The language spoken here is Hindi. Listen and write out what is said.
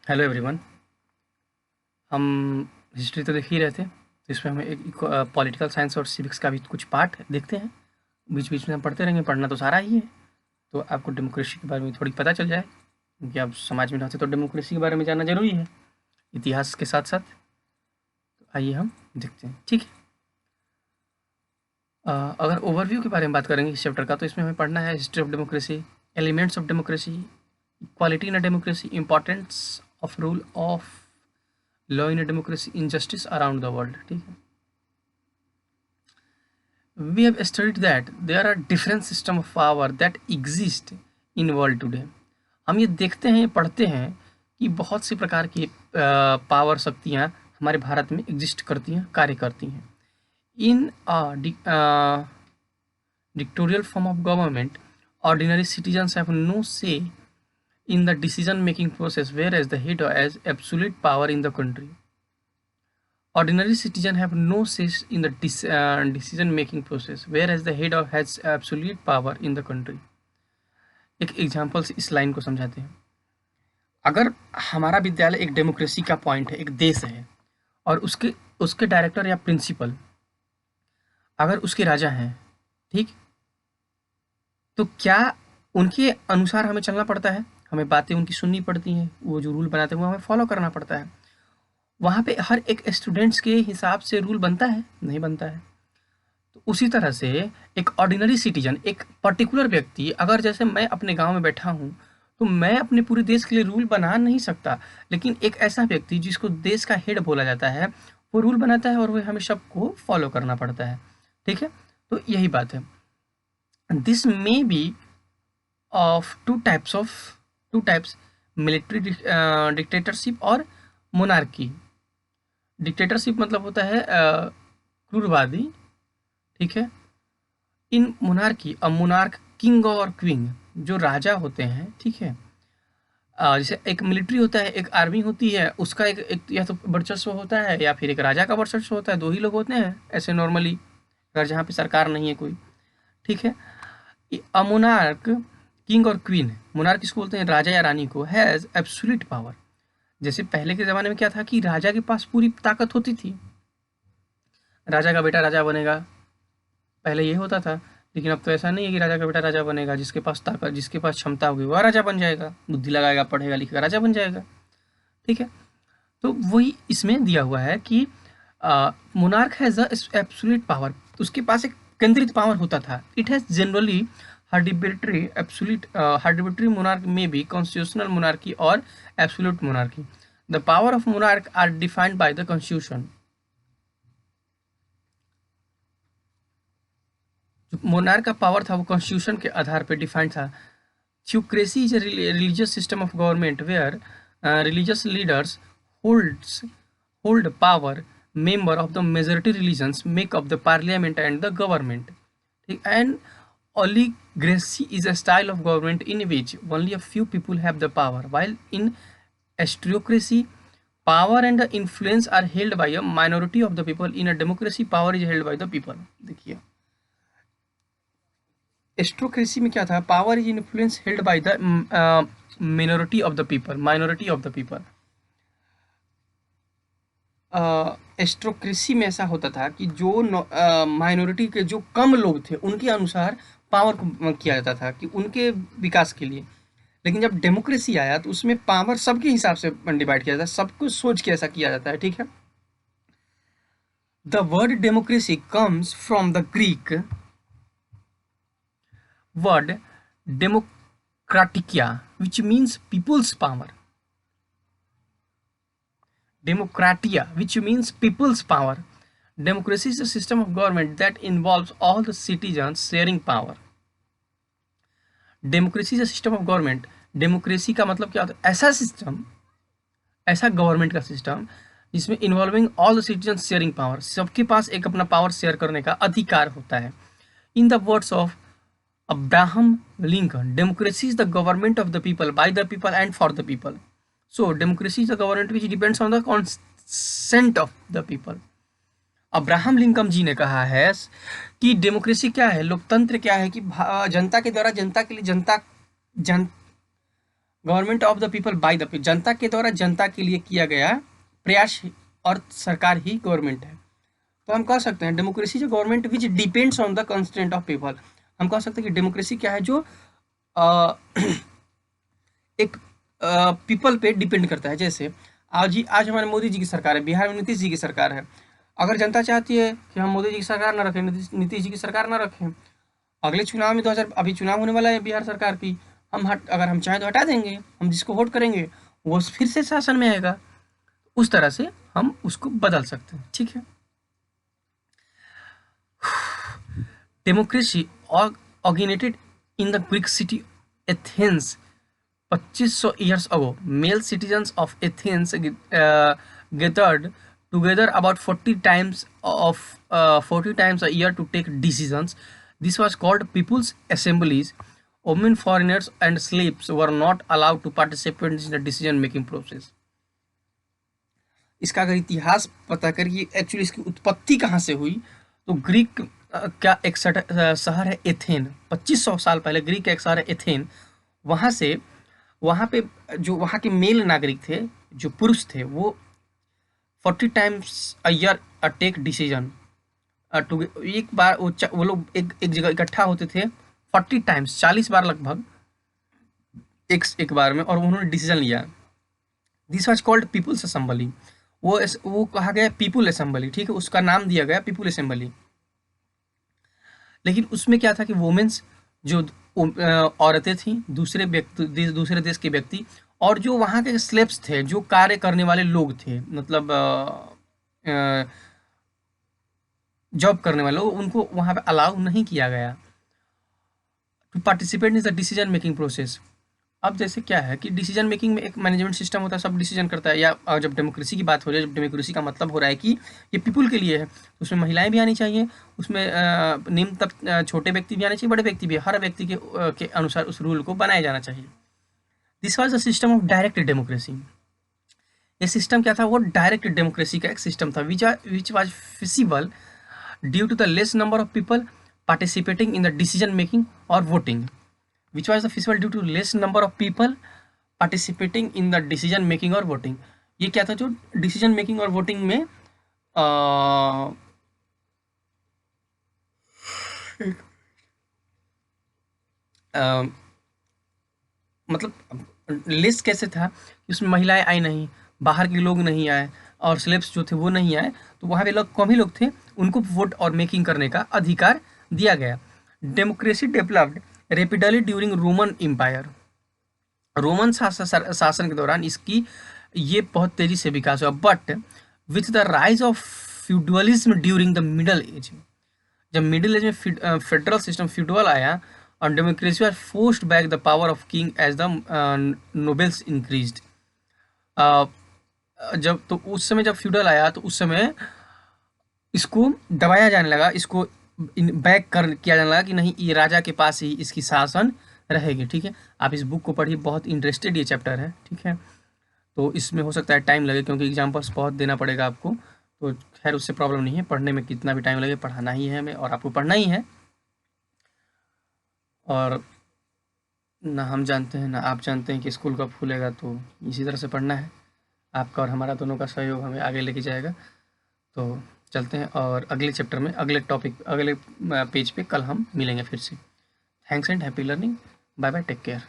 Hello everyone. हम हिस्ट्री तो देख ही रहे थे, तो इसमें हमें एक पॉलिटिकल साइंस और सिविक्स का भी कुछ पार्ट देखते हैं। बीच बीच में हम पढ़ते रहेंगे, पढ़ना तो सारा ही है। तो आपको डेमोक्रेसी के बारे में थोड़ी पता चल जाए, क्योंकि आप समाज में रहते तो डेमोक्रेसी के बारे में जानना जरूरी है, इतिहास के साथ साथ। तो आइए हम देखते हैं, ठीक है। अगर ओवरव्यू के बारे में बात करेंगे इस चैप्टर का, तो इसमें हमें पढ़ना है history of democracy, elements of democracy, equality in a democracy, importance of rule of law in a democracy, injustice around the world, ठीक है। We have studied that there are different system of power that exist in world today. हम ये देखते हैं, पढ़ते हैं कि बहुत सी प्रकार की पावर शक्तियाँ हमारे भारत में एग्जिस्ट करती हैं, कार्य करती हैं। इन dictatorial form of government, ordinary citizens have no say in the decision making process, whereas the head has absolute power in the country. Ordinary citizens have no say in the decision making process, whereas the head has absolute power in the country. एक एग्जाम्पल से इस लाइन को समझाते हैं। अगर हमारा विद्यालय एक डेमोक्रेसी का पॉइंट है, एक देश है, और उसके उसके डायरेक्टर या प्रिंसिपल अगर उसके राजा हैं, ठीक, तो क्या उनके अनुसार हमें चलना पड़ता है? हमें बातें उनकी सुननी पड़ती हैं, वो जो रूल बनाते हैं वो हमें फॉलो करना पड़ता है। वहाँ पे हर एक स्टूडेंट्स के हिसाब से रूल बनता है? नहीं बनता है। तो उसी तरह से एक ऑर्डिनरी सिटीजन, एक पर्टिकुलर व्यक्ति, अगर जैसे मैं अपने गांव में बैठा हूँ, तो मैं अपने पूरे देश के लिए रूल बना नहीं सकता, लेकिन एक ऐसा व्यक्ति जिसको देश का हेड बोला जाता है, वो रूल बनाता है और वो हमें सबको फॉलो करना पड़ता है, ठीक है। तो यही बात है। This may be of two types, military dictatorship और मोनार्की। डिक्टेटरशिप मतलब होता है क्रूरवादी, ठीक है। इन मोनार्की, अ मोनार्क किंग और क्वीन जो राजा होते हैं, ठीक है। जैसे एक मिलिट्री होता है, एक आर्मी होती है, उसका एक या तो वर्चस्व होता है या फिर एक राजा का वर्चस्व होता है। दो ही लोग होते हैं ऐसे नॉर्मली, अगर जहाँ पे सरकार नहीं है कोई, ठीक है। अ मोनार्क किंग और क्वीन, मोनार्क किसको बोलते हैं? राजा या रानी को। Has absolute power. जैसे पहले के ज़माने में क्या था कि राजा के पास पूरी ताकत होती थी, राजा का बेटा राजा बनेगा, पहले ये होता था। लेकिन अब तो ऐसा नहीं है कि राजा का बेटा राजा बनेगा। जिसके पास ताकत, जिसके पास क्षमता होगी वह राजा बन जाएगा, बुद्धि लगाएगा, पढ़ेगा लिखेगा, राजा बन जाएगा, ठीक है। तो वही इसमें दिया हुआ है कि मोनार्क हैज एब्सोल्यूट पावर, उसके पास एक केंद्रित पावर होता था। It has generally hereditary absolute, hereditary monarch में बी कॉन्स्टिट्यूशनल मोनार्की और absolute monarchy. The power of monarch are defined by the constitution. जो मोनार्क का पावर था वो कॉन्स्टिट्यूशन के आधार पर डिफाइंड था। Theocracy is a religious system of government where religious leaders holds hold power. Member of the majority religions make up the parliament and the government. And oligarchy is a style of government in which only a few people have the power, while in aristocracy, power and the influence are held by a minority of the people. In a democracy, power is held by the people. देखिए, एस्ट्रोक्रेसी में क्या था? Power is influence held by the minority of the people, minority of the people. Aristocracy में ऐसा होता था कि जो माइनॉरिटी के जो कम लोग थे उनके अनुसार पावर को किया जाता था कि उनके विकास के लिए। लेकिन जब डेमोक्रेसी आया तो उसमें पावर सबके हिसाब से डिवाइड किया जाता है, सबको सोच के ऐसा किया जाता है, ठीक है। The word democracy comes from the Greek word democratia, which means people's power. Democratia, which means people's power. Democracy is a system of government that involves all the citizens sharing power. Democracy is a system of government. Democracy का मतलब क्या होता है? ऐसा सिस्टम, ऐसा गवर्नमेंट का सिस्टम जिसमें involving all the citizen sharing power, सबके पास एक अपना पावर शेयर करने का अधिकार होता है। In the words of Abraham Lincoln, democracy is the government of the people, by the people and for the people. So democracy is the government which depends on the consent of the people. Abraham Lincoln ji ने कहा है कि डेमोक्रेसी क्या है, लोकतंत्र क्या है, कि जनता के द्वारा जनता के लिए, जनता government of the people by the people, जनता के द्वारा जनता के लिए किया गया प्रयास और सरकार ही गवर्नमेंट है। तो हम कह सकते हैं डेमोक्रेसी जो government which depends on the constraint of people. हम कह सकते हैं कि डेमोक्रेसी क्या है, जो अ, एक पीपल पे डिपेंड करता है। जैसे आज हमारे मोदी जी की सरकार है, बिहार में नीतीश जी की सरकार है। अगर जनता चाहती है कि हम मोदी जी की सरकार ना रखें, नीतीश जी की सरकार ना रखें, अगले चुनाव में 2000 अभी चुनाव होने वाला है बिहार सरकार की, अगर हम चाहें तो हटा देंगे, हम जिसको वोट करेंगे वो फिर से शासन में आएगा। उस तरह से हम उसको बदल सकते हैं, ठीक है। Democracy originated in the Greek city Athens 2500 years ago. Male citizens of Athens gathered together about 40 times a year to take decisions. This was called people's assemblies. Women, foreigners, and slaves were not allowed to participate in the decision making process. इसका अगर इतिहास पता करिए एक्चुअली इसकी उत्पत्ति कहाँ से हुई, तो ग्रीक का एक शहर है एथेन, 2500 साल पहले ग्रीक का एक शहर है एथेन। वहाँ से वहाँ पे जो वहाँ के मेल नागरिक थे, जो पुरुष थे, वो 40 times a year take decision. एक बार वो लोग एक जगह इकट्ठा होते थे 40 टाइम्स, 40 बार लगभग एक बार में, और उन्होंने डिसीजन लिया। This was called people's assembly. वो कहा गया पीपुल असेंबली, ठीक है, उसका नाम दिया गया पीपुल असेंबली। लेकिन उसमें क्या था कि वुमेन्स जो औरतें थीं, दूसरे देश के व्यक्ति, और जो वहाँ के स्लेव्स थे, जो कार्य करने वाले लोग थे, मतलब जॉब करने वाले लोग, उनको वहाँ पे अलाउ नहीं किया गया to participate in the decision making process. अब जैसे क्या है कि डिसीजन मेकिंग में एक मैनेजमेंट सिस्टम होता है, सब डिसीजन करता है। या जब डेमोक्रेसी की बात हो रही है, जब डेमोक्रेसी का मतलब हो रहा है कि ये पीपुल के लिए है, तो उसमें महिलाएं भी आनी चाहिए, उसमें निम्न तक छोटे व्यक्ति भी आने चाहिए, बड़े व्यक्ति भी, हर व्यक्ति के अनुसार उस रूल को बनाया जाना चाहिए। This was the system of direct democracy. ये सिस्टम क्या था, वो डायरेक्ट डेमोक्रेसी का एक सिस्टम था which was feasible due to the less number of people participating in the decision making और voting. Which was the feasible due to less number of people participating in the decision making और voting। ये क्या था, जो डिसीजन मेकिंग और वोटिंग में मतलब लेस कैसे था कि उसमें महिलाएं आई नहीं, बाहर के लोग नहीं आए, और स्लेब्स जो थे वो नहीं आए, तो वहाँ पे लोग कम ही लोग थे, उनको वोट और मेकिंग करने का अधिकार दिया गया। Democracy developed rapidly during Roman empire. Roman शासन के दौरान इसकी ये बहुत तेजी से विकास हुआ। But with the rise of feudalism during the middle age, जब मिडिल एज में फेडरल सिस्टम फ्यूडल आया और democracy was forced back the power of king as the nobles increased. जब तो उस समय जब फ्यूडल आया तो उस समय इसको दबाया जाने लगा, इसको बैक किया जाने लगा कि नहीं, ये राजा के पास ही इसकी शासन रहेगी, ठीक है। आप इस बुक को पढ़िए, बहुत इंटरेस्टेड ये चैप्टर है, ठीक है। तो इसमें हो सकता है टाइम लगे क्योंकि एग्जाम्पल्स बहुत देना पड़ेगा आपको, तो खैर उससे प्रॉब्लम नहीं है, पढ़ने में कितना भी टाइम लगे पढ़ाना ही है हमें, और आपको पढ़ना ही है। और ना हम जानते हैं ना आप जानते हैं कि स्कूल कब खुलेगा, तो इसी तरह से पढ़ना है। आपका और हमारा दोनों का सहयोग हमें आगे लेके जाएगा। तो चलते हैं और अगले चैप्टर में, अगले टॉपिक, अगले पेज पे कल हम मिलेंगे फिर से। Thanks and happy learning. Bye bye, take care.